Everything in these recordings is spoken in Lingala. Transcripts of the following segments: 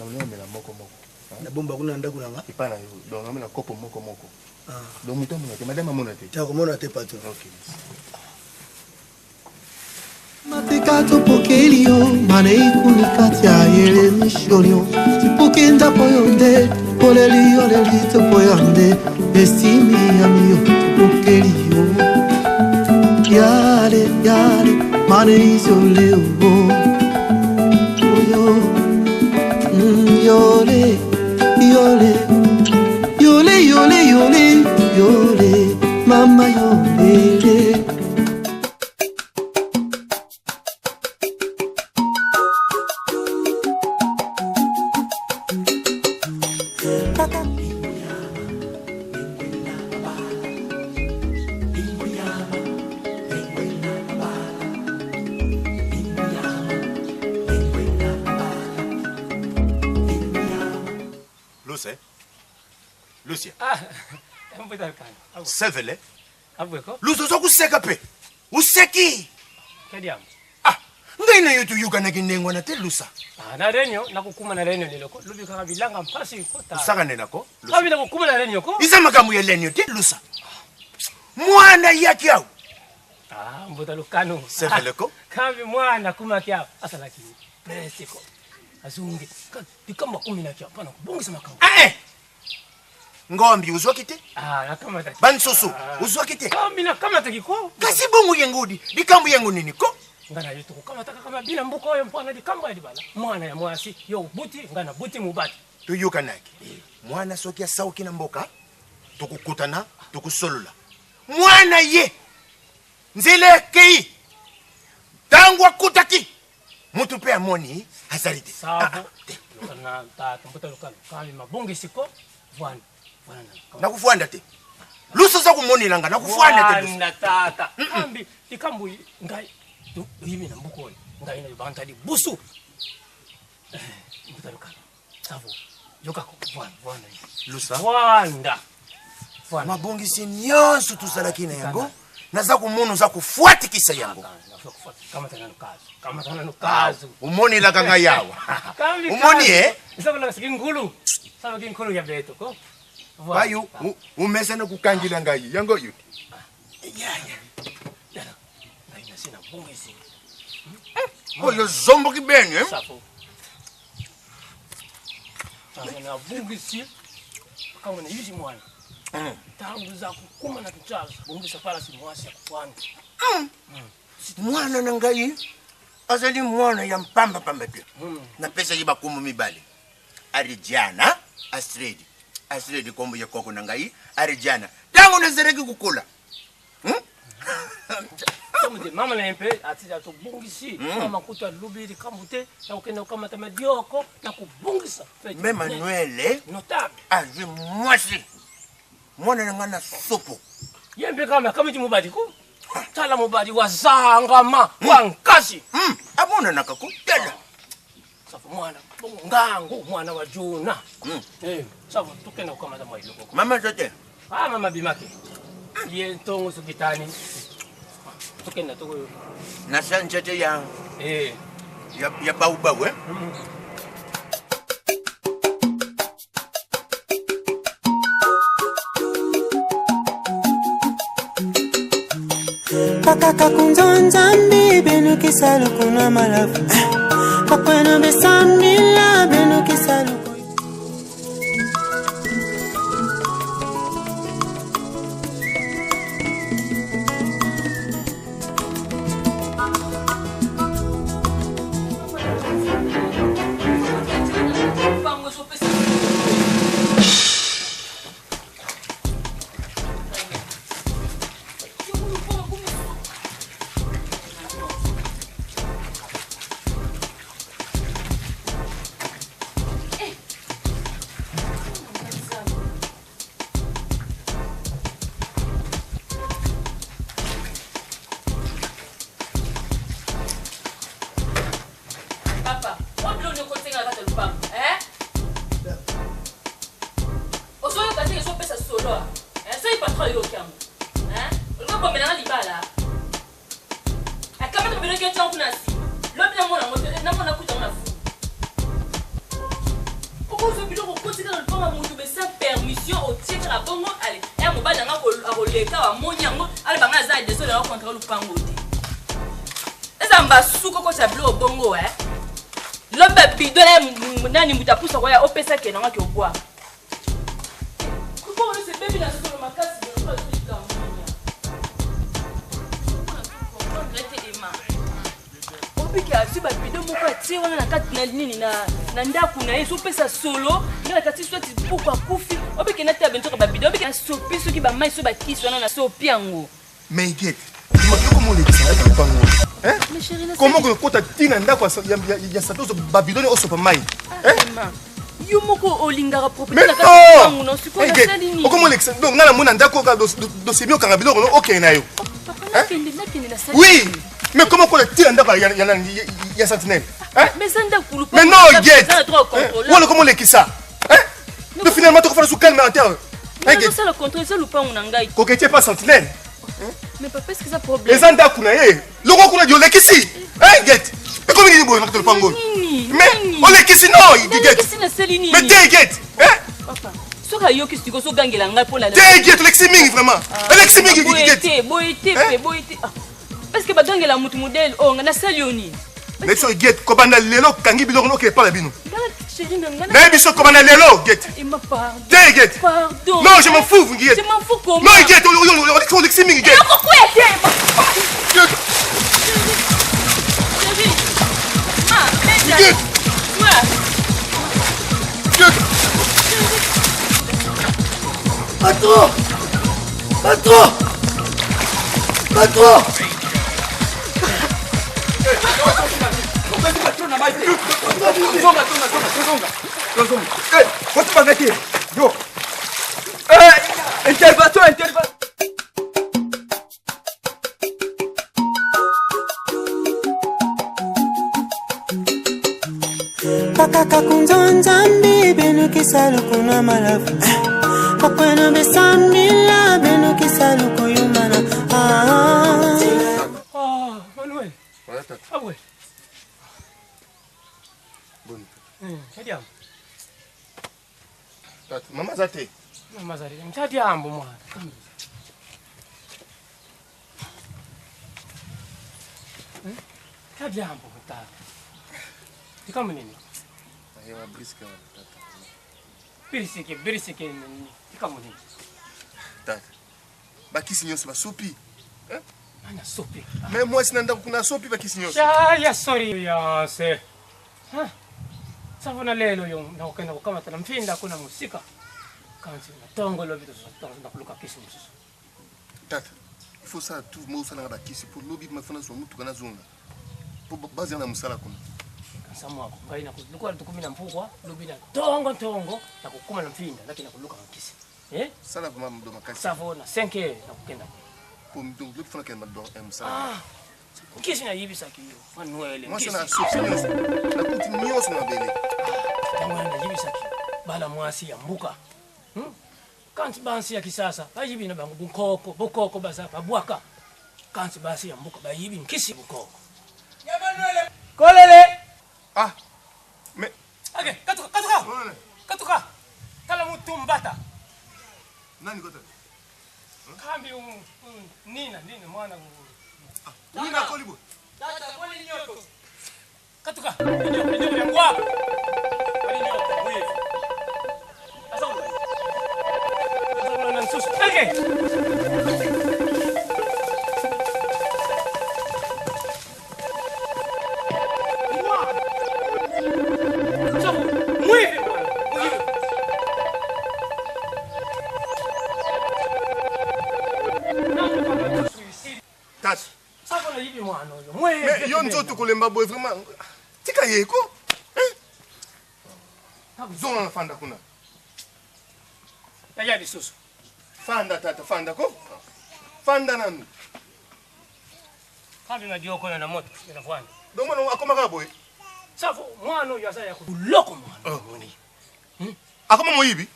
Na mela moko. Na bomba kuna ndako nanga. Ipana yo. Donc na mela kopo moko. Donc muto mona te madame mona te. Ta komona te patron. OK. Matekato pokelio manei kunikatia yele mishonio tipokenda poyonde polelio lelito poyonde estimi amio pokelio yale manei zoleo yole mama yole. Lucia. Sevele. Abweko. Luso zokuseka pe. Useki. Kadiam. Ngene yotu yuka na kinengwa na te Lusa. Na renyo nakukuma na renyo niloko. Lubi kaka bilanga mpasi kota. Usaka nenako. Kabi nakukuma na renyo ko. Isa makamu ya lenyo te Lusa. Mwana yake yao. Mbuta lukano. Sevele ko. Kabi mwana kuma kia asalaki. Presiko. Azungi. Dikamba kumi na kia pana kubongisa makamu. Ngombi uzwakite? Nakamata. Bansusu uzwakite? Kambi nakamata kiko. Kasi bongo yengudi. Dikambu yangu nini ko? Ngana yutu kukamata kama bila mbuko oyo mpana dikamba ya dibala. Mwana ya mwasi yo buti ngana buti mubati. Tuyuka naki. Mwana sokia sauki na mboka. Tukukutana, tukusolula. Mwana ye. Nzile kei. Tangwa kutaki. Mutu pe amoni hazarite. Sabo. Lukana tata mbuta lukano. Kami mabongi siko. Vwana. Nakufuanda te. Luso za kumonelanga nakufuanda te. Vwana tata. Kambi dikambu ngai. Yimi na mbuko ngai na banta di busu. Mbuta lukano. Sabo. Yokako vwana. Lusa. Vwana. Mabongi si nyonso tuzalaki na yango. Na za kumono za kufuatikisa yango. Kama tana nukazu. Umoni la kanga yawa. Umoni Saba na ngulu. Saba ngulu ya beto ko. Bayu umesa na kukangila ngai yango yuti. Ngai na sina bongi si. Oyo zombo kibenge. Safo. Na bongi si. Kama na yuzi mwana. Tangu za kukuma na kichazo. Bongi safara si mwasi ya kufanya. Mwana na ngai azali mwana ya mpamba pamba te. Na pesa yiba kumu mibali. Arijana Astrid kombo ya koko na ngai arijana. Tangu nazereki kukula. Mama na mpe atija to bungisi. Mama kuta lubiri kamute na ukenda ukamata madioko na kubungisa. Mema Noele notable. Aji mwasi. Mwana na ngana sopo. Yembe kama mubadi ko. Tala mubadi wazangama wankasi. Abona nakaku tela. Safu mwana ngangu mwana wa Juna. Safu tukena ukamata mwailo. Mama zote. Mama bimake. Ye ntongo sukitani. Tukena tuko. Na sanjete ya ya bau eh. Kaka kunzonza mbi benu kisalu kuna malafu. Kakwena besamila benu kisalu. émission au titre à bongo allez et mon bas nanga ko leka wa monyango allez banga za de solo contre le pango eza mba suko ko sablo bongo l'homme bidon nani mutapusa kwa ya opesa ke nanga ke obwa ko on se bébé na solo makasi de pas dika Obiki asi ba bidon moko atie wana na kati na nini na ndaku na yeso pesa solo ngala kati swati pourquoi kufi obiki na tabe ntoka ba bidon obiki na sopi soki ba mai so ba kisi wana na sopi yango mais get comment les ça dans pango hein comment que kota tina ndako ya satoso ba bidon o sopa mai hein yo moko olingara propriété na kati pango no siko na salini comment les donc na mona ndako ka do semio kanga biloko no okay na yo oui. Mais comment qu'on tire un d'abord, il y a sentinelle. Mais ça n'a pas mais non, Get. Voilà comment les qui ça. Donc finalement, tu vas faire sous calme à terre. Mais ça le contrôle, ça le pas on engaille. Coquetier pas sentinelle. Mais papa, est-ce que ça problème? Les anda kuna le gros kuna les qui si. Get. Mais comment il dit bon, le pango. Mais on les qui si non, il dit Get. Mais t'es Get. Papa. Soka yo qui tu so gangela ngai pour la. T'es Get, Leximing vraiment. Leximing Get. Boité. Parce que badonge la mutu modèle oh ngana salioni mais so Get ko banda lelo kangi biloko no ke pala bino chérie ngana na biso ko banda lelo Get il m'a pardon Get pardon non je m'en fous Get je m'en fous comment non Get on l'eximing Get pourquoi Get chérie ma Get Patron Patron Patron Pakaka kunzonzambi benuki salukuna malafu Pakweno besamila benuki saluku yumana Manuel. Ah ouais. Bon. Kadiam. Maman zate. Maman zate. Kadiam moi. Kadiam ta. Tu comme nini? Ayewa briska. Birisike nini? Tu comme nini? Tata. Bakisi nyonso basopi. Mana sopi. Mais moi sinanda kuna sopi bakisi nyonso. Ya sorry ya se. Savona lelo yung nakukenda kukamata na mfinda kuna musika. Kansi na tongo lo vitu na kuluka kisi mususu. Tata, il faut ça tout mo sana bakisi pour lobi mafana so mutu kana zunga. Pour bazi na musala kuna. Kansamu wako ngai na kuluka tukumi na mpukwa lobi na tongo na kukuma na mfinda lakini na kuluka kisi. Sala vama ndo makasi. Savona 5 na kukenda. Pour donc lobi fana kana ndo musala. Kisi na yibi sakiyo. Manuel. Moi sana sopi nyonso. Na kuti nyonso na bele. Tangu na yibi sakiyo. Bala mwasi ya mbuka. Kansi bansi ya kisasa bayibi na bangu bukoko basa babwaka kansi basi ya mbuka bayibi nkisi bukoko ya Manuel kolele mais okay katuka kala mutumbata nani kota kambi nina mwana nina kolibo tata kwani nyoko katuka nyoko ya ngwa kwani nyoko wewe Okay. Mais yon nzoto kolemba boy vraiment. Tika yeko. Zona na fanda kuna. Ya lisusu. Fanda tata, fanda ko? Fanda nanu. Kambi na dioko na moto na fanda. Donc mwana akoma ka boy. Safo mwana yo asa ya kuloko mwana. Akoma moyibi?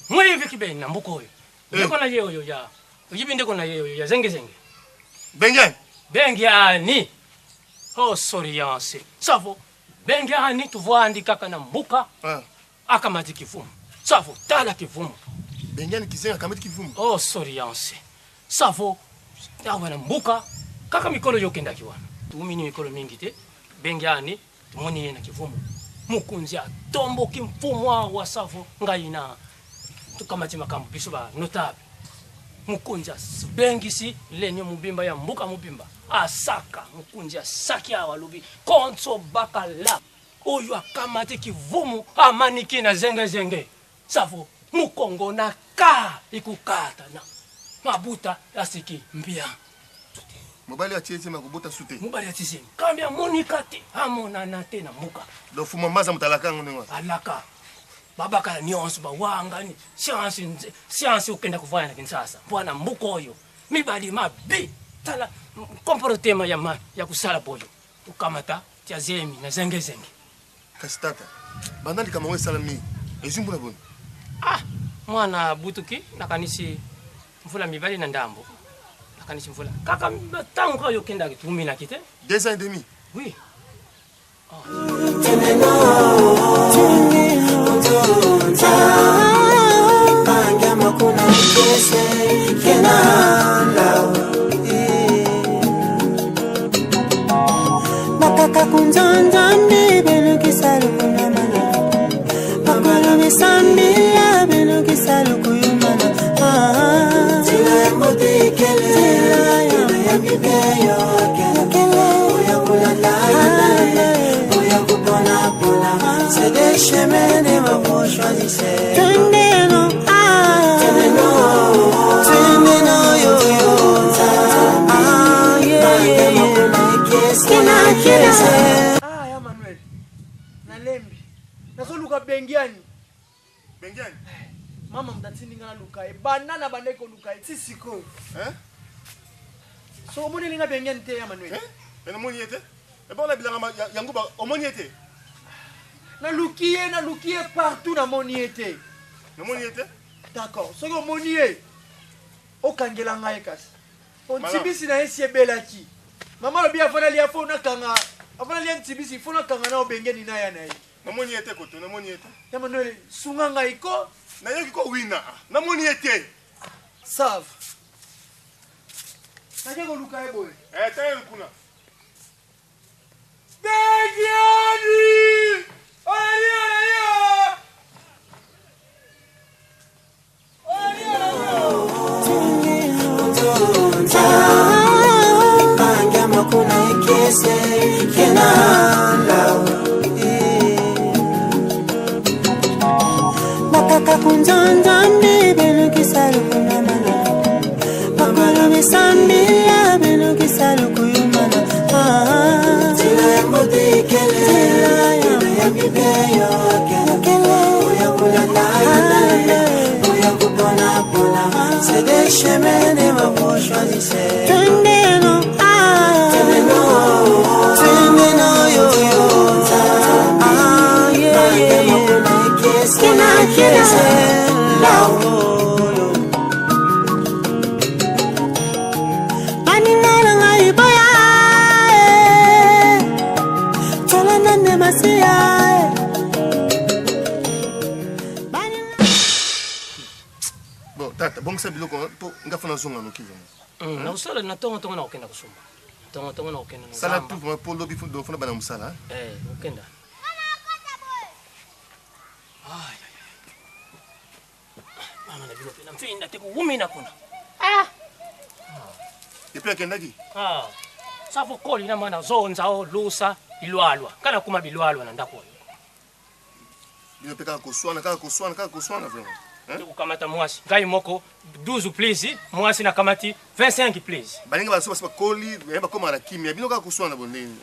Moyibi kibe na mbuko yo. Ndiko na yeyo ya. Uyibi ndiko na yeyo ya zenge. Bengiani. Oh sorry yanse. Safo Bengiani tuvandi kaka na mbuka. Akamati kifumu. Safo tala kifumu. Bengiani kizenga kamati kivumu. Oh, sorry yanse. Savo, yawana mbuka, kaka mikolo yokenda kiwana. Tumini mikolo mingi te, Bengiani, tumoni yena kivumu. Mukunzi atombo kimfumwa wa Savo, ngaina. Tukamati makambu biso ba notable. Mukunzi bengisi, lenye mubimba ya mbuka mubimba. Asaka, mukunzi asaki awalubi, konso bakala. Oyo akamati kivumu, amaniki na zenge. Savo, mukongo na ka ikukata na mabuta asiki mbia. Mobali atiezi makubuta sute. Mobali atiezi. Kambia monikate, amona na te na muka. Do fuma maza mutalaka ngongo. Alaka. Babaka nyonso ba wangani. Science ukenda kufanya na Kinshasa. Bwana mbuko oyo. Mibali mabi. Tala komportema ya kusala boyo. Ukamata tia zemi na zenge. Kasitata. Bandali kama wewe salami. Ezimbu na boni. Mwana butuki nakanisi mvula mibali na ndambo. Nakanisi mvula. Kaka tangu kwa yokenda kitumi na kite. 2 ans et demi. Oui. Makaka kunjandani benu kisalu kunamana. Makolo misambia benu kisalu kuyumana. Tila ya moti kele, tila ya mikeyo kele. Oya kulala, oya kupona pola. C'est des chemins de ma voix choisissez. Tendeno, tendeno yo yo. Ya Manuel. Na lembi. Naso luka Bengiani. Bengiani. Mama mdatini ngana luka e banana bandeko luka e sisiko. So omoni linga Bengiani te ya Manuel. Ena moni ete? E ba la bilanga yango ba omoni ete? Na lukiye partout na moni ete. Na moni ete? D'accord. So yo moni e. Okangela ngai kasi. On tibisi na esi ebelaki. Mama lobi afana lia fona kanga. Afana lia tibisi fona kanga na Bengiani na ya na yi. Na moni ete koto, na moni ete. Ya Manuel sunga ngai ko. Na yoki ko wina. Na moni ete. Save. Na ko luka e boy. Tayo kuna. Bengiani! Makaka kunjandani benu kisalu kunamana. Makolo misambia benu kisalu kuyumana. Tila ya moti kele, tila ya mikeyo kele. Oya kulala, oya kupona pola. C'est des chemins de ma voix choisissez. Tendeno, tendeno yo yo. Bon, tata, bon ça biloko po ngafana zonga no kivu. Na usala na tongo na okenda kusumba. Tongo na okenda no. Sala tu po lobi fu do funa bana musala. Okenda. Mama na bilope na mfinda te kuumina kuna. Epia kendaki. Savo koli na mana zonza o lusa ilwalwa. Kana kuma bilwalwa na ndako. Bilope kaka kuswana vraiment. Kukamata mwasi. Ngai moko 12 please, mwasi na kamati 25 please. Balinga basoba soba koli, ba koma la kimia. Bino kaka kuswana bondeni,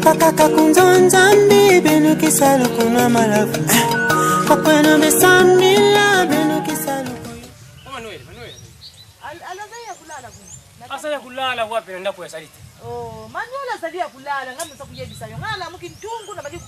Makaka kunjandani benu kisalu kuna malafu. Makweno besambila benu kisalu kuyu. Manuel. Alazaya kulala kuna. Asa ya kulala wapi nenda kwa saliti. Manuel azali ya kulala ngami sakuyebisa yo ngala mukintungu na bali